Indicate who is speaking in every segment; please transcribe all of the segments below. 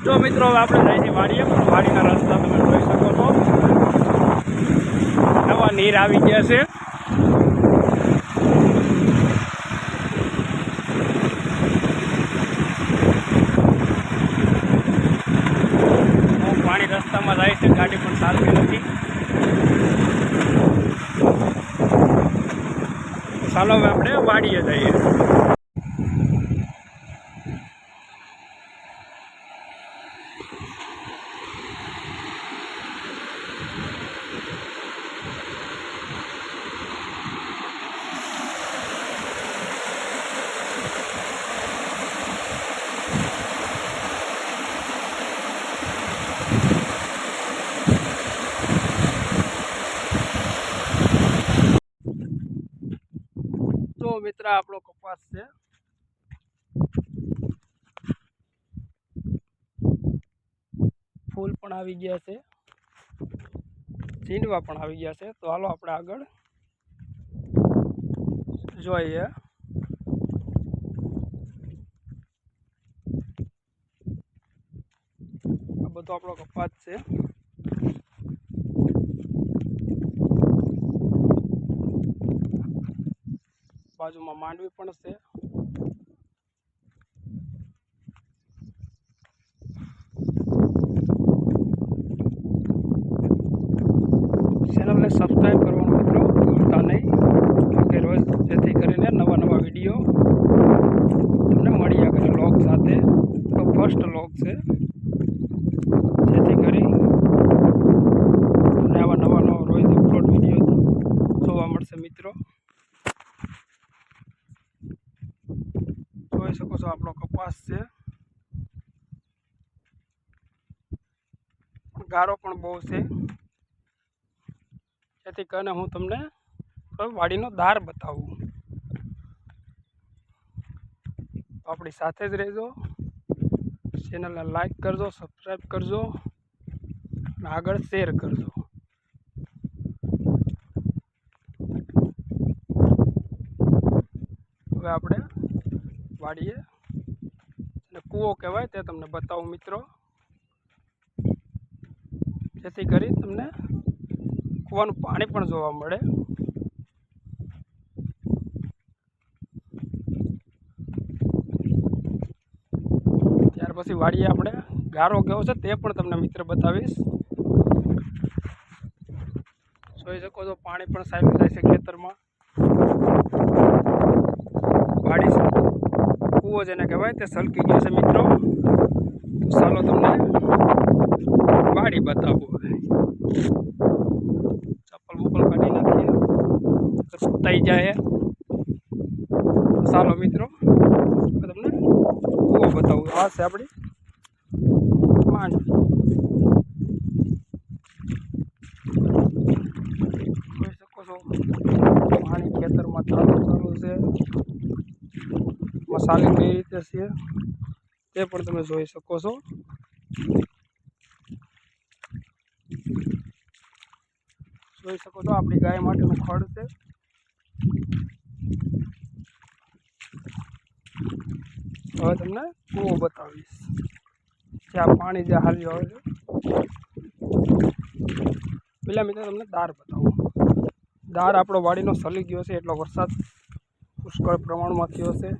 Speaker 1: જો મિત્રો હવે આપણે જઈએ છીએ વાડીએ, પણ વાડીના રસ્તા તમે જોઈ શકો છો, નવા નીર આવી ગયા છે. પાણી રસ્તામાં જાય છે, ગાડી પણ ચાલતી નથી. ચાલો હવે આપણે વાડીએ જઈએ. તો મિત્ર આપણો કપાસ છે, ફૂલ પણ આવી ગયા છે, છીંડવા પણ આવી ગયા છે. તો હાલો આપણે આગળ જોઈએ. આ બધો આપણો કપાસ છે. બાજુમાં માંડવી પણ છે. ચેનલને સબસ્ક્રાઈબ કરવાનું મિત્રો ભૂલતા નહીં, કે રોજ જેથી કરીને નવા નવા વિડીયો તમને મળ્યા કરે લોગ સાથે. તો ફર્સ્ટ લોગ છે, જેથી કરી તમને આવા નવા નવા રોજ અપલોડ વિડીયો જોવા મળશે. મિત્રો જોઈ શકો છો આપણો કપાસ છે, ગારો પણ બહુ છે, જેથી કરીને હું તમને વાડીનો દાર બતાવું. આપણી સાથે જ રહેજો, ચેનલને લાઈક કરજો, સબસ્ક્રાઈબ કરજો અને આગળ શેર કરજો. હવે આપણે વાડીએ અને કૂવો કહેવાય તે તમને બતાવું મિત્રો, જેથી કરી તમને કૂવાનું પાણી પણ જોવા મળે. ત્યાર પછી વાડીએ આપણે ગારો કેવો છે તે પણ તમને મિત્ર બતાવીશ. જોઈ શકો છો પાણી પણ સાહેબ જાય છે ખેતરમાં. વાડી કૂવો જેને કહેવાય તે સલકી ગયો છે મિત્રો. તો ચાલો તમને વાડી બતાવું. ચપ્પલ બપ્પલ કાઢી નાખીએ તો સુતાઈ જાય. ચાલો મિત્રો તમને કૂવો બતાવું. આ છે આપણી માંડવી. જોઈ શકો છો પાણી ખેતરમાં ચાલુ છે. મસાલી કઈ રીતે છે તે પણ તમે જોઈ શકો છો. જોઈ શકો છો આપણી ગાય માટેનું ખડ છે. હવે તમને કૂવો બતાવીશ, જ્યાં પાણી જ્યાં હાલ્યું આવે છે. પેલા મિત્રો તમને દાર બતાવું. દાર આપણો વાડીનો સલી ગયો છે, એટલો વરસાદ પુષ્કળ પ્રમાણમાં થયો છે.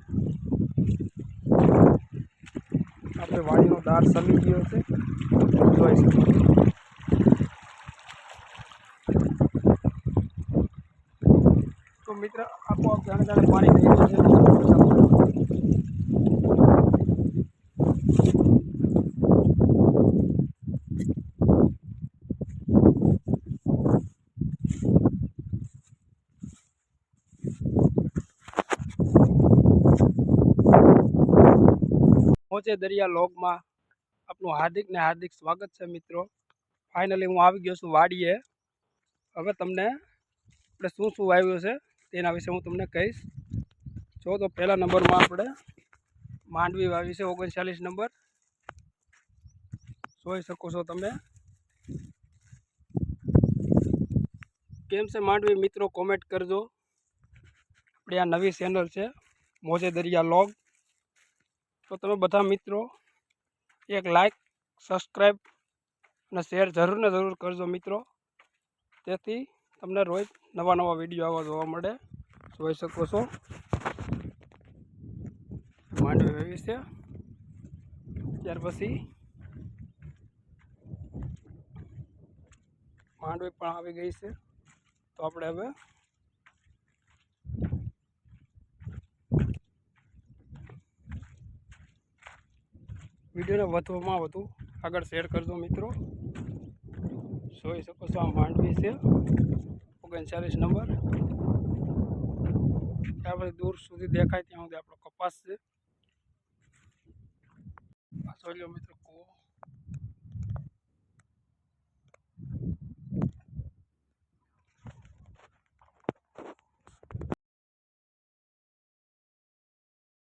Speaker 1: આપણે વાડીનો દાર સલી ગયો છે, જોઈ શકો. તો મિત્ર આપોઆપ જાણે જાણે પાણી થઈ ગયું છે. મોજે દરિયા લોગમાં આપનું હાર્દિક ને હાર્દિક સ્વાગત છે મિત્રો. ફાઇનલી હું આવી ગયો છું વાડીએ. હવે તમને આપણે શું શું વાવ્યું છે તેના વિશે હું તમને કહીશ. જો તો પહેલા નંબરમાં આપણે માંડવી વાવી છે, 39 નંબર. જોઈ શકો છો તમે. કેમ છે માંડવી મિત્રો કોમેન્ટ કરજો. આપણી આ નવી ચેનલ છે મોજે દરિયા લોગ. તો તમે બધા મિત્રો એક લાઈક સબસ્ક્રાઈબ અને શેર જરૂર ને જરૂર કરજો મિત્રો, તેથી તમને રોજ નવા નવા વિડીયો આવા જોવા મળે. જોઈ શકો છો માંડવી વેવી છે. ત્યાર પછી માંડવી પણ આવી ગઈ છે. તો આપણે હવે વિડીયોને વધુમાં વધુ આગળ શેર કરજો મિત્રો. જોઈ શકો છો આ માંડવી છે 39 નંબર. ત્યાં પછી દૂર સુધી દેખાય ત્યાં સુધી આપણો કપાસ છે. જોઈ લો મિત્રો